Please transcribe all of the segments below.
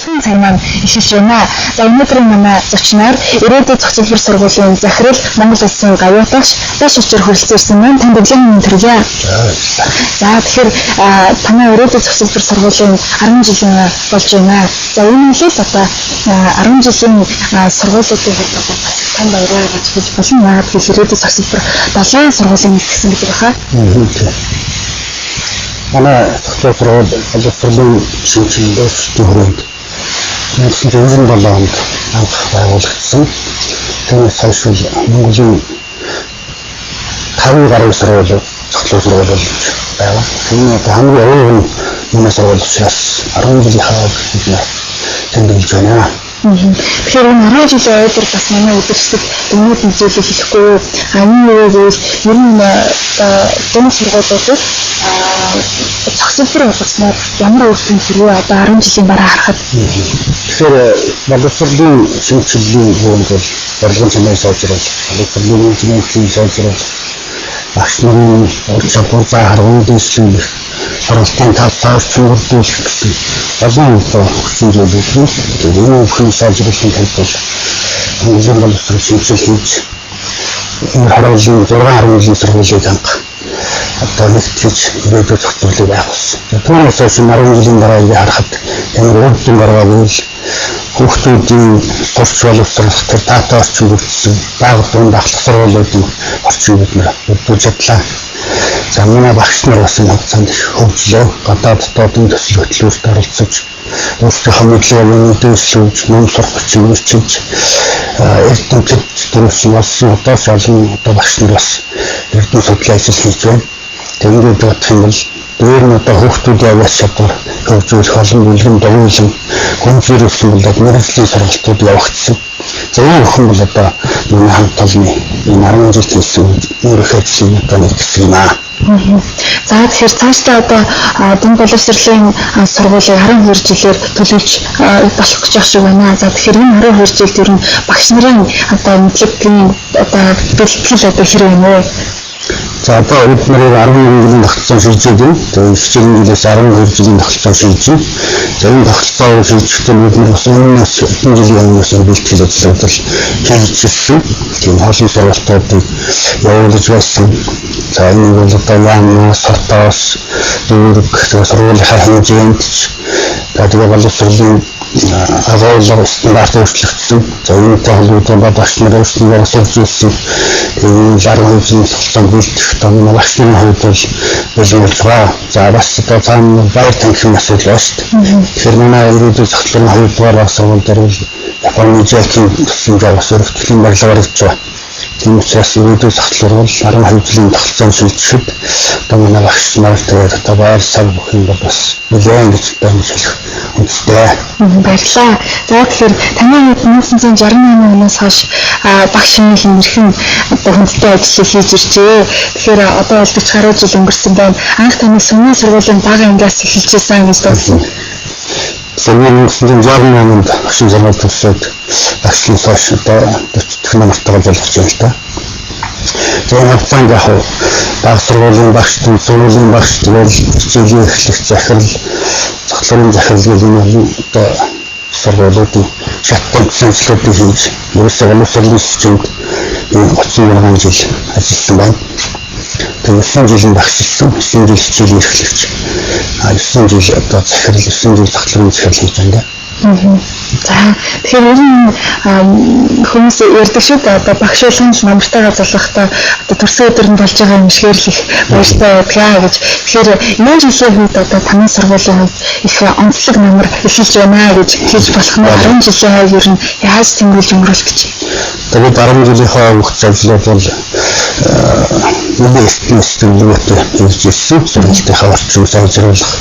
бэлхэн цаг маань эхэлж байна. За өнөөдрийн манай зочноор ирээдүйн зах зээл сургуулийн захирал Монгол Улсын гавьяатагч Даш Учир хүрэлцээрсэн маань танд өглөөний төргий. За тэгэхээр танай ирээдүйн зах зээл сургуулийн 10 жилийн болж байна. За энэ нь л одоо 10 жилийн сургуулиудын хувьд тань баяраа гэж хэлж болно. Яагаад гэвэл ирээдүйн зах зээл 7 сургуулийн нэгсэн гэдэг баха. Манай зах зээл сургуулийн шинжилгээ төрөнд 1997 онд анх байгуулагдсан. Түүнээс хойш Монголын 5 гаруй сургууль зах зээл сургууль байгаа. Энэ хамгийн өргөн манай сургууль учраас 10 жилийн хавьд тэмдэглэж байна. Тэгэхээр энэ 10 жилийн ойдор бас манай үдирчдэд өмнөд нөлөөлөл хийхгүй. Энэ үеэс ер нь дунд сургуулиудад зах зээл болгосноор ямар үр дүн төрөө одоо 10 жилийн дараа харахад. Тэгэхээр боловсролын шинжилгээний үүрэг бол борлогын чанарын сайжруулалт, боловсролын инженерийн сайжруулалт, багш нарын ур чадвар харгуун дэвшлүүлэх, сургалтын тав цэвэрлүүлэх гэсэн олон хүчинжүүлэлт энэ бүхэн сайжруулахын тулд Монголын боловсрол шинжилгээ хийж энэ харуулын 6 сургуулийг хангах одоо нэгтгэж ирээдүйн зах зээлийг байх болсон. Түүнээс хойш 10 жилийн дараа харахад ямар үр дүн гаргаа гэвэл хүүхдүүдийн сурч боловсролтой дата орчин бүрдсэн бага дунд ахлах сургуулиудын орчин бид нар бүрдүүлж чадлаа. За манай багш нар бас энэ хугацаанд их хөгжлөө. Гадаад дотоодын төсөл хөтөлбөрт оролцож өөрсдийнхөө мэдлэгийг дэвшлүүлж, ном сурах чиглэлж эрдэмтэд төрүүлсэн болсон одоос олон багш нар бас эрдэнэ судлаа ажил хийж байна. Тэнгүүд бодох юм бол дээр нь одоо хүүхдүүдийн аваад чадвар хөгжүүлэх олон бүлгэн дагуулсан гүнзгийрсэн болоод мэргэжлийн сургалтууд явагдсан. За энэ бүхэн бол одоо манай хамт олонны энэ 10 жил хийсэн өөрөөх ажлын одоо нэг хэсэг юм аа. За тэгэхээр цаашдаа одоо дунд боловсролын сургуулийг 12 жилээр төлөвлөж болох гэж шиг байна. За тэгэхээр энэ 12 жилд ер нь багш нарын одоо мэдлэгийн одоо бэлтгэл одоо хэрэг юм уу? За одоо бид нарыг 11 жилийн тогтолцоо шилжиж байна. Тэгээд хичээлийн жилээс 12 жилийн тогтолцоо шилжиж байна. За энэ тогтолцоо шилжихдээ бид нар бас өмнөөс хэдэн жилийн өмнөөс бэлтгэл ажиллагааг хийжсэн. Тийм хоолны сургалтуудыг явуулж байсан. За энэ бол одоо яамнаас хортоос дүүрэг сургуулийнхаа хэмжээнд тэгээд боловсролын агуулга стандарт өөрчлөгдсөн. За үүнтэй холбоотой багш нар өөрсдөө сурчилсан энэ 12 жилийн тогтолцоонд бэлтгэх томны багш нарын хувьд бол болж байгаа. За бас одоо цаана баяр танхимын асуудал байна шүү дээ. Тэгэхээр манай ирээдүйн зах зээлийн хоёрдугаар сургууль дээр бол Японы Жакийн тусламжаар бас өргөжлийн барилга барьж байгаа. Тийм учраас ирээдүйн зах зээл бол 12 жилийн тогтолцоон шилжихэд одоо манай багш нар тэгээд одоо баяр сар бүх юм бол бас нэлээд гэж хэлэх үнэтэй. Баярлалаа. За тэгэхээр таны 1968 оноос хойш багш нэмийн нэрхэн одоо хүндтэй ажил хийж иржээ. Тэгэхээр одоо бол 40 гаруй жил өнгөрсөн байна. Анх таны сумын сургуулийн бага ангиас эхэлжсэн гэж бодсон. Сэргийн 1968 онд багшийн сургууль төгсөөд багшлын сошиал одоо 40 намартайгаар болж байна л та. Тэгээд хавцаанд яг бага сургуулийн багш, сургуулийн багш тэгэл хичээлийн эхлэх захирал, зах зээлийн захирал гэх юм одоо сургуулиудын шатны санчлалуудыг хийж ерөөсөө боловсролын системд 36 жил ажилласан байна. Тэгээд 9 жилийн багшилсан, 9 жил хичээлийн эрхлэгч. 9 жил одоо захирал, 9 жил зах зээлийн захирал хийж байна. За тэгэхээр ер нь хүмүүс ярьдаг шүү дээ одоо багш болгон л намартайгаа залхахтаа одоо төрсөн өдрөнд болж байгаа юм шигээр л их баяртай байдгаа гэж. Тэгэхээр энэ жилийн үед одоо таны сургуулийн хувьд их онцлог намар эхэлж байна гэж хэлж болох нь 10 жилийн хойд ер нь яаж тэмдэглэж өнгөрүүлэх гэж. Тэгээд 10 жилийн хойд хугацаанд бол нэлээд стимултэй хийж ирсэн. Сургалтынхаа орчныг сайжруулах,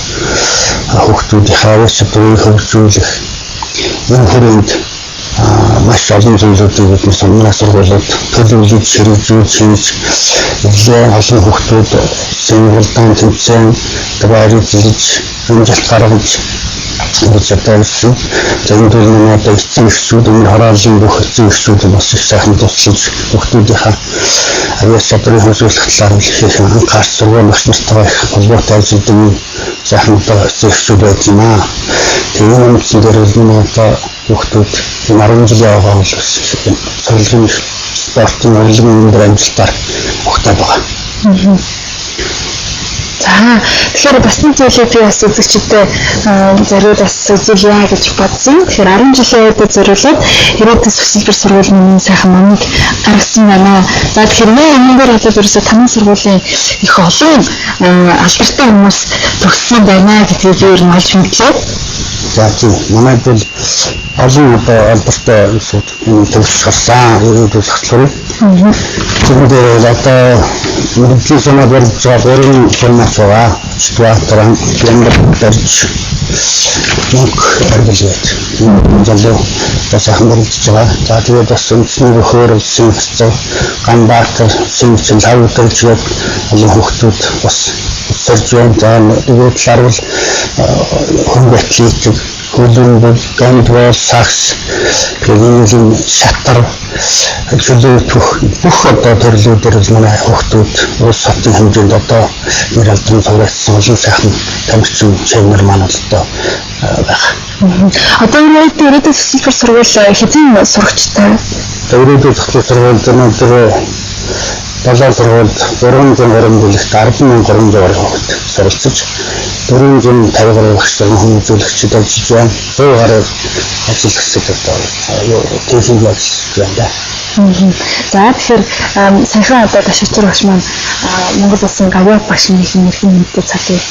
хүүхдүүдийнхээ аваад чадварыг хөгжүүлэх энэ хүрээнд маш олон зүйлүүдийг бид сумын сургуулиуд төлөвлөж хэрэгжүүлж хийж нэлээд олон хүүхдүүд сургуультай тэмцээн баярыг хийж амжилт гаргаж Үзэгдсэн. Тэгээд энэ одоо эцэг эхчүүд энэ хараалын бүх эцэг эхчүүд бас их сайхан тусалж хүүхдүүдийнхээ авьяас чадрын хөгжүүлэх талаар их анхаарч сургууль багш нартайгаа их холбоотой ажилладаг сайхан одоо эцэг эхчүүд байж байна. Тэгээд энэ үндсэн дээр энэ одоо хүүхдүүд 10 жилийн яваа бол сургуулийн спортын урлагийн амжилтаар ухтаад байгаа. За тэгэхээр бас нэг зүйлийг би бас үзэгчдэд зориулж үзүүлье гэж бодсон. Тэгэхээр 10 жилийн үед зориулаад ирээдүйн төсөлбөр сургуулийн сайхан номыг гаргасан байна. За тэгэхээр өнөөдөр бол ерөөсөө танай сургуулийн их олон алдартай хүмүүс төгссөн байна гэдгийг би ер нь олж мэдлээ. За тийм манайд бол олон одоо алдартай энэ төгсөж гарсан ирээдүйн захиалгын тэгээд одоо мөрөдлийн санаа барьж байгаа гурван формат байгаа. Структуран барьж мөнгө аргалж залуу тасахан барьж байгаа. За тэгээд бас үндэсний хөөрөлсөн хэсэг гамбаатар сэнцэн тавтарчгээд олон хүүхдүүд бас сэрж байна. Тэгээд талаар бол хөнгөтлийг хөлбөмбөг, гандвал, сакс, гэгэн шатар бүх одоо төрлүүдээр манай хүүхдүүд улс хотын хэмжээнд одоо нэр алдрын цогцолсон олон сайхан тамирчин чанар маань одоо байна. Одоо ирээдүйн төсөлбөр сургууль хэзээ сурагчтай? Ирээдүйн төсөлбөр сургууль дээр 7 сургуульд 303 бүлэгт 10,300 хүүхэд суралцж 450 гаруй багш сургуулийн үзүүлэгчид ажиллаж байна. 100 гаруй ажил хэсэг одоо техник ажиллаж байна. За тэгэхээр саяхан одоо ташигчрын багш маань Монгол Улсын гавьяа багш нэрийн мэдээ цалыг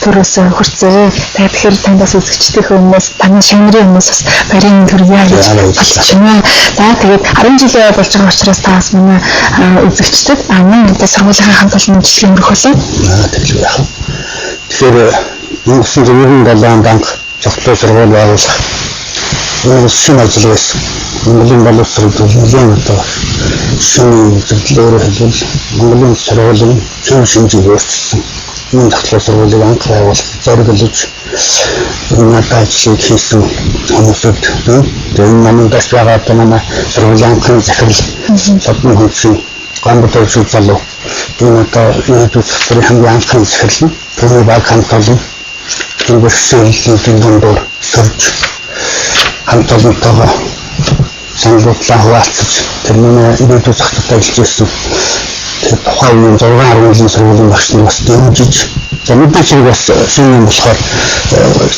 төрөөс хүрцээ. Тэгэхээр тандас үзэгчдийн хүмүүс таны шанрын хүмүүс бас барийн төрөйе гэж бодож байна. За тэгээд 10 жилээ болж байгаа учраас таас манай үзэгчдэд манай мэдээ сургуулийн хамт олон үйлчлэгийг өргөхөлөө. Тэгэхээр өнгөрсөн 97 онд цогцлол сургууль байгуулах энэ шинэ ажил байсан. Монголын боловсролын одоо шинэ зөвлөлөөр хэлбэл Монголын сургуулийн шинжийг өөрчилсөн. Энэ цогцлол сургуулийг анх байгуулах зорилгож энэ ажлыг хийсэн хүмүүсүүд энэ манайдас байгаа одоо манай сургуулийн анхны захирал Содон хүнсийн Гамбатар шиг залуу энэ одоо ирээдүйн сургуулийн хамгийн анхны захирал нь түүний баг хамт олон университетийн дундуур сурч хамт олонтойгоо сонгогдлоо хуваалцаж тэр манай ирээдүйн захиалгад ажиллаж байсан тэр тухайн үеийн 6 жилийн сургуулийн багш нар бас дэмжиж за мэдээж хэрэг бас шинэ юм болохоор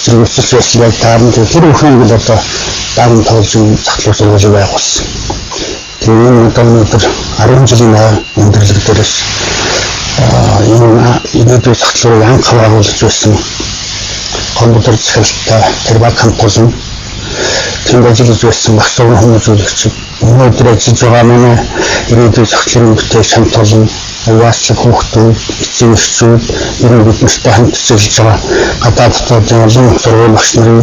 зэрэгцүүлж байсан яг таарна тэр бүхэн бол одоо дарамт тоолж захиалгын сургуулийг байгуулсан. Тэр энэ өнөөдөр 10 жилийн өндөрлөг дээрээс энэ ирээдүйн захиалгыг анх байгуулж байсан компьютер захиалгатай тэр баг хамт олон тэнд ажиллаж байсан багш сургуулийн хүмүүс үзүүлэгч өнөөдөр ажиллаж байгаа манай ирээдүйн захиалгын бүтээл хамт олон Уяаслаг хүүхдүүд, эцэг эхчүүд, ер нь бид нартай хамт ажиллаж байгаа гадаад дотоодын олон сургууль багш нарын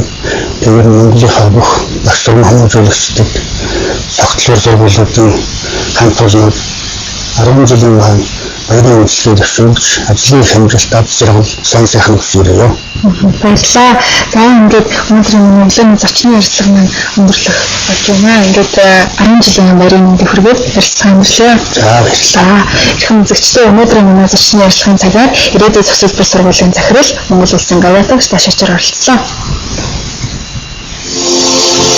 тэгээд Монголынхаа бүх багш сургуулийн хүмүүжүүлэгчдэд цогцлол сургуулиудын хамт олоннууд 10 жилийн маань баярын үйлчлэгийг зөвшөөрж ажлын хэмжээлт ад жаргал сайн сайхан өсөөрөө. Баярлалаа. За ингээд өнөөдрийн Монголын зочны ярилцлага маань өндөрлөх болж байна. Ингээд 10 жилийн баярын мэндийг хүргээд ярилцлага өндөрлөө. За баярлалаа. Ирхэн үзэгчдээ өнөөдрийн манай зочны ярилцлагын цагаар ирээдүйн төсөлбөр сургуулийн захирал Монгол Улсын гавьяа багш Ташигчаар оролцлоо.